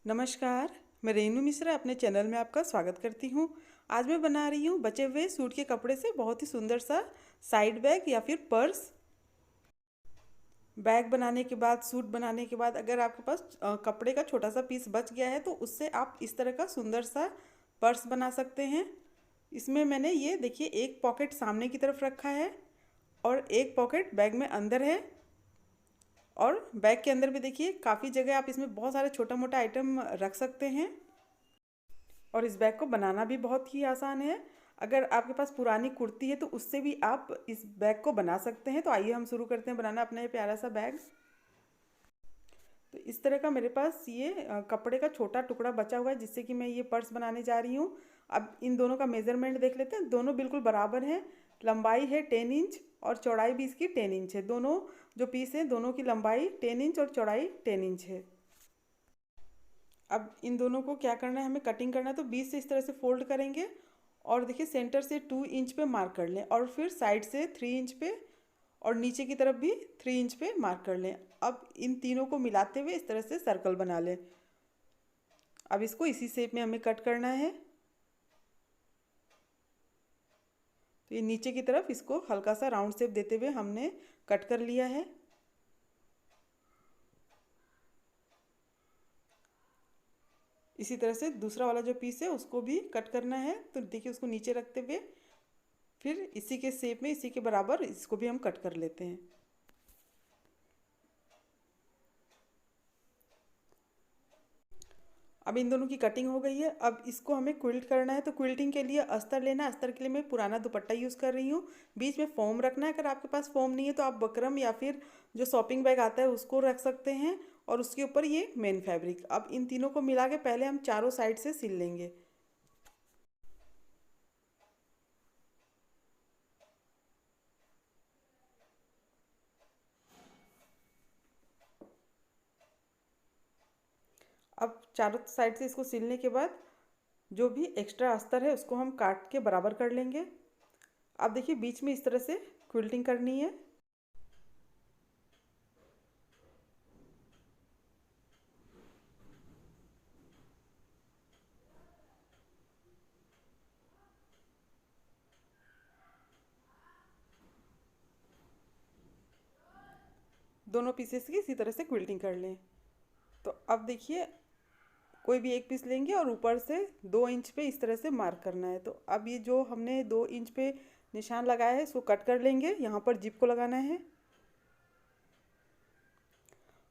नमस्कार। मैं रेनू मिश्रा अपने चैनल में आपका स्वागत करती हूँ। आज मैं बना रही हूँ बचे हुए सूट के कपड़े से बहुत ही सुंदर सा साइड बैग या फिर पर्स। बैग बनाने के बाद, सूट बनाने के बाद अगर आपके पास कपड़े का छोटा सा पीस बच गया है तो उससे आप इस तरह का सुंदर सा पर्स बना सकते हैं। इसमें मैंने ये देखिए, एक पॉकेट सामने की तरफ रखा है और एक पॉकेट बैग में अंदर है। और बैग के अंदर भी देखिए काफ़ी जगह, आप इसमें बहुत सारे छोटा मोटा आइटम रख सकते हैं। और इस बैग को बनाना भी बहुत ही आसान है। अगर आपके पास पुरानी कुर्ती है तो उससे भी आप इस बैग को बना सकते हैं। तो आइए हम शुरू करते हैं बनाना अपना ये प्यारा सा बैग। तो इस तरह का मेरे पास ये कपड़े का छोटा टुकड़ा बचा हुआ है जिससे कि मैं ये पर्स बनाने जा रही हूँ। अब इन दोनों का मेज़रमेंट देख लेते हैं। दोनों बिल्कुल बराबर हैं। लंबाई है 10 इंच और चौड़ाई भी इसकी 10 इंच है। दोनों जो पीस हैं दोनों की लंबाई 10 इंच और चौड़ाई 10 इंच है। अब इन दोनों को क्या करना है, हमें कटिंग करना है। तो बीच से इस तरह से फोल्ड करेंगे और देखिए सेंटर से 2 इंच पे मार्क कर लें और फिर साइड से 3 इंच पे और नीचे की तरफ भी 3 इंच पे मार्क कर लें। अब इन तीनों को मिलाते हुए इस तरह से सर्कल बना लें। अब इसको इसी शेप में हमें कट करना है। तो ये नीचे की तरफ इसको हल्का सा राउंड शेप देते हुए हमने कट कर लिया है। इसी तरह से दूसरा वाला जो पीस है उसको भी कट करना है। तो देखिए उसको नीचे रखते हुए फिर इसी के शेप में, इसी के बराबर इसको भी हम कट कर लेते हैं। अब इन दोनों की कटिंग हो गई है। अब इसको हमें क्विल्ट करना है। तो क्विल्टिंग के लिए अस्तर लेना है। अस्तर के लिए मैं पुराना दुपट्टा यूज़ कर रही हूँ। बीच में फोम रखना है। अगर आपके पास फोम नहीं है तो आप बकरम या फिर जो शॉपिंग बैग आता है उसको रख सकते हैं और उसके ऊपर ये मेन फैब्रिक। अब इन तीनों को मिला के पहले हम चारों साइड से सिल लेंगे। अब चारों साइड से इसको सिलने के बाद जो भी एक्स्ट्रा अस्तर है उसको हम काट के बराबर कर लेंगे। अब देखिए बीच में इस तरह से क्विल्टिंग करनी है। दोनों पीसेस की इसी तरह से क्विल्टिंग कर लें। तो अब देखिए कोई भी एक पीस लेंगे और ऊपर से 2 इंच पे इस तरह से मार्क करना है। तो अब ये जो हमने 2 इंच पे निशान लगाया है इसको कट कर लेंगे। यहाँ पर जिप को लगाना है।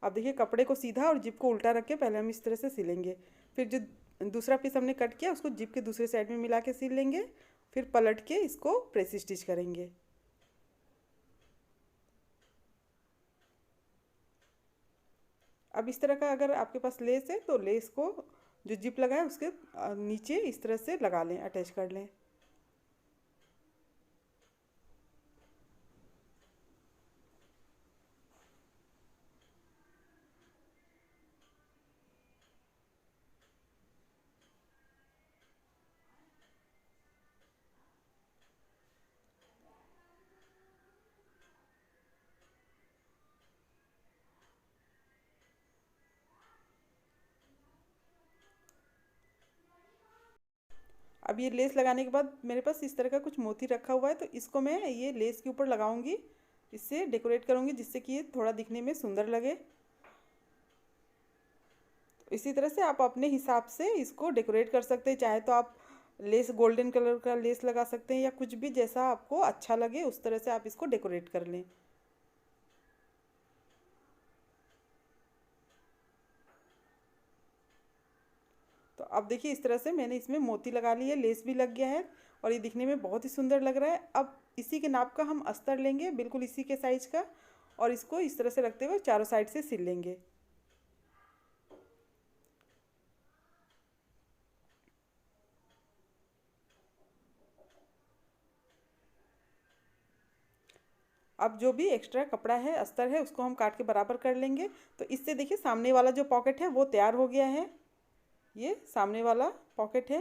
अब देखिए कपड़े को सीधा और जिप को उल्टा रख के पहले हम इस तरह से सिलेंगे। फिर जो दूसरा पीस हमने कट किया उसको जिप के दूसरे साइड में मिला के सिल लेंगे। फिर पलट के इसको प्रेस स्टिच करेंगे। अब इस तरह का अगर आपके पास लेस है तो लेस को जो जिप लगा है उसके नीचे इस तरह से लगा लें, अटैच कर लें। अब ये लेस लगाने के बाद मेरे पास इस तरह का कुछ मोती रखा हुआ है तो इसको मैं ये लेस के ऊपर लगाऊंगी। इससे डेकोरेट करूंगी जिससे कि ये थोड़ा दिखने में सुंदर लगे। तो इसी तरह से आप अपने हिसाब से इसको डेकोरेट कर सकते हैं। चाहे तो आप लेस गोल्डन कलर का लेस लगा सकते हैं या कुछ भी जैसा आपको अच्छा लगे उस तरह से आप इसको डेकोरेट कर लें। तो अब देखिए इस तरह से मैंने इसमें मोती लगा ली है, लेस भी लग गया है और ये दिखने में बहुत ही सुंदर लग रहा है। अब इसी के नाप का हम अस्तर लेंगे, बिल्कुल इसी के साइज का, और इसको इस तरह से रखते हुए चारों साइड से सिल लेंगे। अब जो भी एक्स्ट्रा कपड़ा है, अस्तर है, उसको हम काट के बराबर कर लेंगे। तो इससे देखिए सामने वाला जो पॉकेट है वो तैयार हो गया है। ये सामने वाला पॉकेट है।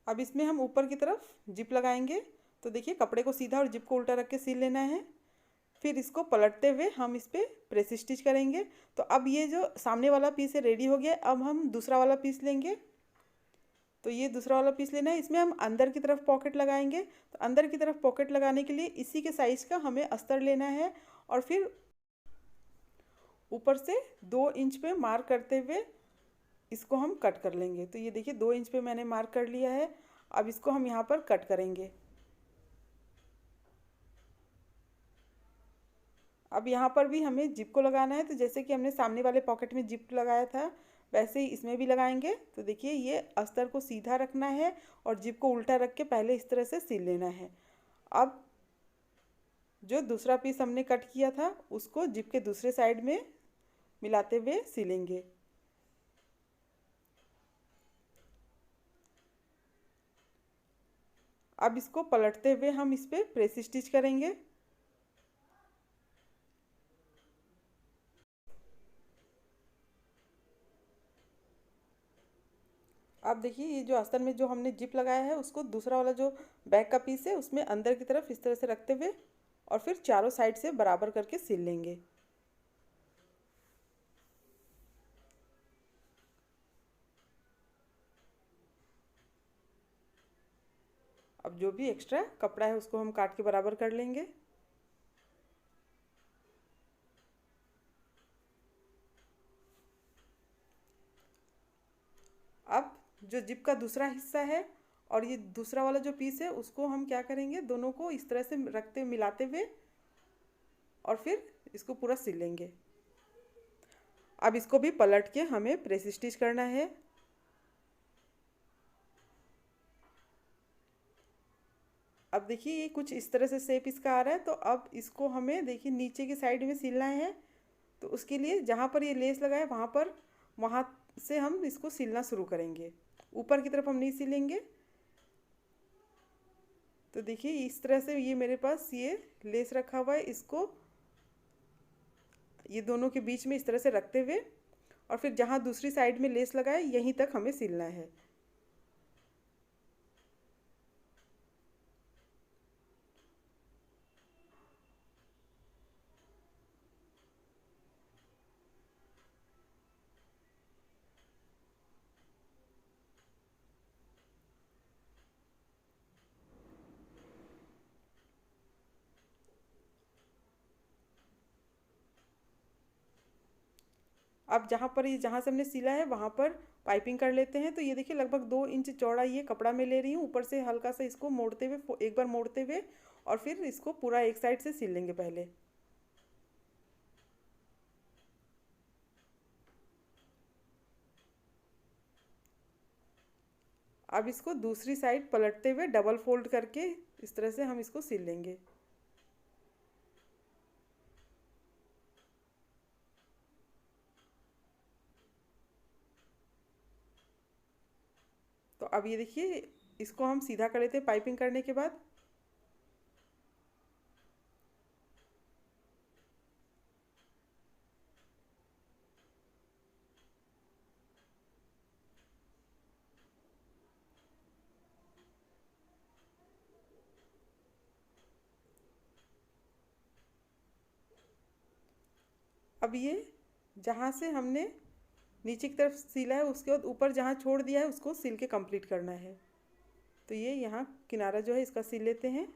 अब इसमें हम ऊपर की तरफ जिप लगाएंगे। तो देखिए कपड़े को सीधा और जिप को उल्टा रख के सिल लेना है। फिर इसको पलटते हुए हम इस पर प्रेस स्टिच करेंगे। तो अब ये जो सामने वाला पीस है रेडी हो गया। अब हम दूसरा वाला पीस लेंगे। तो ये दूसरा वाला पीस लेना है। इसमें हम अंदर की तरफ पॉकेट लगाएंगे। तो अंदर की तरफ पॉकेट लगाने के लिए इसी के साइज़ का हमें अस्तर लेना है और फिर ऊपर से 2 इंच पे मार्क करते हुए इसको हम कट कर लेंगे। तो ये देखिए 2 इंच पे मैंने मार्क कर लिया है। अब इसको हम यहाँ पर कट करेंगे। अब यहाँ पर भी हमें जिप को लगाना है। तो जैसे कि हमने सामने वाले पॉकेट में जिप लगाया था वैसे ही इसमें भी लगाएंगे। तो देखिए ये अस्तर को सीधा रखना है और जिप को उल्टा रख के पहले इस तरह से सिल लेना है। अब जो दूसरा पीस हमने कट किया था उसको जिप के दूसरे साइड में मिलाते हुए सिलेंगे। अब इसको पलटते हुए हम इस पर प्रेस स्टिच करेंगे। अब देखिए ये जो अस्तर में जो हमने जिप लगाया है उसको दूसरा वाला जो बैक का पीस है उसमें अंदर की तरफ इस तरह से रखते हुए और फिर चारों साइड से बराबर करके सिल लेंगे। अब जो भी एक्स्ट्रा कपड़ा है उसको हम काट के बराबर कर लेंगे। अब जो जिप का दूसरा हिस्सा है और ये दूसरा वाला जो पीस है उसको हम क्या करेंगे, दोनों को इस तरह से रखते मिलाते हुए और फिर इसको पूरा सिल लेंगे। अब इसको भी पलट के हमें प्रेस स्टिच करना है। अब देखिए ये कुछ इस तरह से शेप इसका आ रहा है। तो अब इसको हमें देखिए नीचे की साइड में सिलना है। तो उसके लिए जहाँ पर ये लेस लगा है वहाँ से हम इसको सिलना शुरू करेंगे। ऊपर की तरफ हम नहीं सिलेंगे। तो देखिए इस तरह से ये मेरे पास ये लेस रखा हुआ है, इसको ये दोनों के बीच में इस तरह से रखते हुए और फिर जहाँ दूसरी साइड में लेस लगा है यहीं तक हमें सिलना है। अब जहाँ से हमने सिला है वहाँ पर पाइपिंग कर लेते हैं। तो ये देखिए लगभग 2 इंच चौड़ा ये कपड़ा मैं ले रही हूँ। ऊपर से हल्का सा इसको मोड़ते हुए एक बार मोड़ते हुए और फिर इसको पूरा एक साइड से सिल लेंगे पहले। अब इसको दूसरी साइड पलटते हुए डबल फोल्ड करके इस तरह से हम इसको सिल लेंगे। तो अब ये देखिए इसको हम सीधा कर लेते हैं पाइपिंग करने के बाद। अब ये जहाँ से हमने नीचे की तरफ सिला है उसके बाद ऊपर जहाँ छोड़ दिया है उसको सिल के कंप्लीट करना है। तो ये यहाँ किनारा जो है इसका सिल लेते हैं।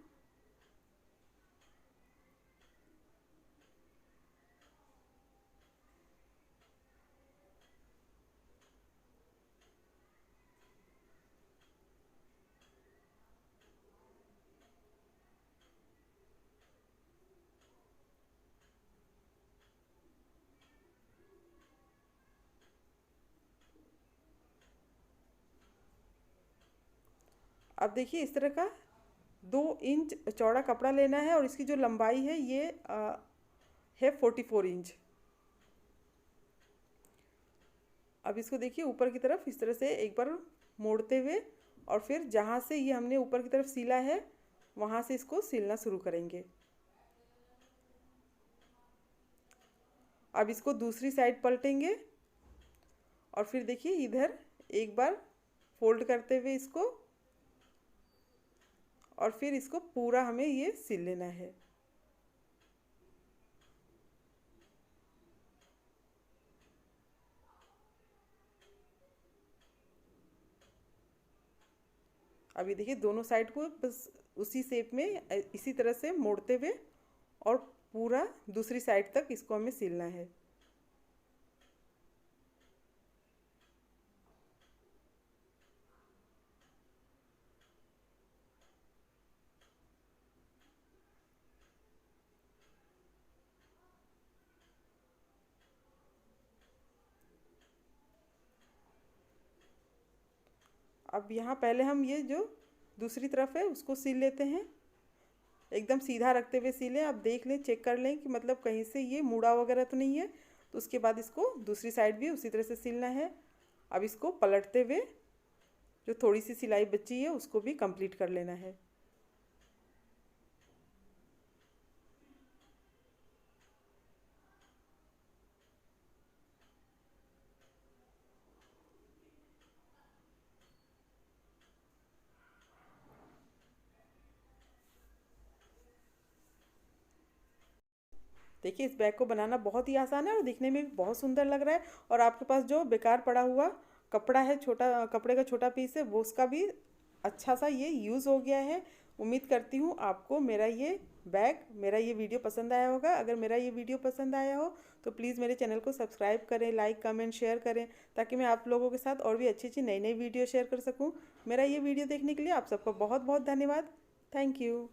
अब देखिए इस तरह का 2 इंच चौड़ा कपड़ा लेना है और इसकी जो लंबाई है ये है 44 इंच। अब इसको देखिए ऊपर की तरफ इस तरह से एक बार मोड़ते हुए और फिर जहाँ से ये हमने ऊपर की तरफ सिला है वहाँ से इसको सिलना शुरू करेंगे। अब इसको दूसरी साइड पलटेंगे और फिर देखिए इधर एक बार फोल्ड करते हुए इसको और फिर इसको पूरा हमें ये सिल लेना है। अभी देखिए दोनों साइड को बस उसी शेप में इसी तरह से मोड़ते हुए और पूरा दूसरी साइड तक इसको हमें सिलना है। अब यहाँ पहले हम ये जो दूसरी तरफ है उसको सिल लेते हैं, एकदम सीधा रखते हुए सिलें। आप देख लें, चेक कर लें कि मतलब कहीं से ये मुड़ा वगैरह तो नहीं है। तो उसके बाद इसको दूसरी साइड भी उसी तरह से सिलना है। अब इसको पलटते हुए जो थोड़ी सी सिलाई बची है उसको भी कंप्लीट कर लेना है। देखिए इस बैग को बनाना बहुत ही आसान है और दिखने में भी बहुत सुंदर लग रहा है। और आपके पास जो बेकार पड़ा हुआ कपड़ा है, छोटा कपड़े का छोटा पीस है, वो उसका भी अच्छा सा ये यूज़ हो गया है। उम्मीद करती हूँ आपको मेरा ये बैग, मेरा ये वीडियो पसंद आया होगा। अगर मेरा ये वीडियो पसंद आया हो तो प्लीज़ मेरे चैनल को सब्सक्राइब करें, लाइक कमेंट शेयर करें, ताकि मैं आप लोगों के साथ और भी अच्छी अच्छी नई नई वीडियो शेयर कर सकूँ। मेरा ये वीडियो देखने के लिए आप सबका बहुत बहुत धन्यवाद। Thank you.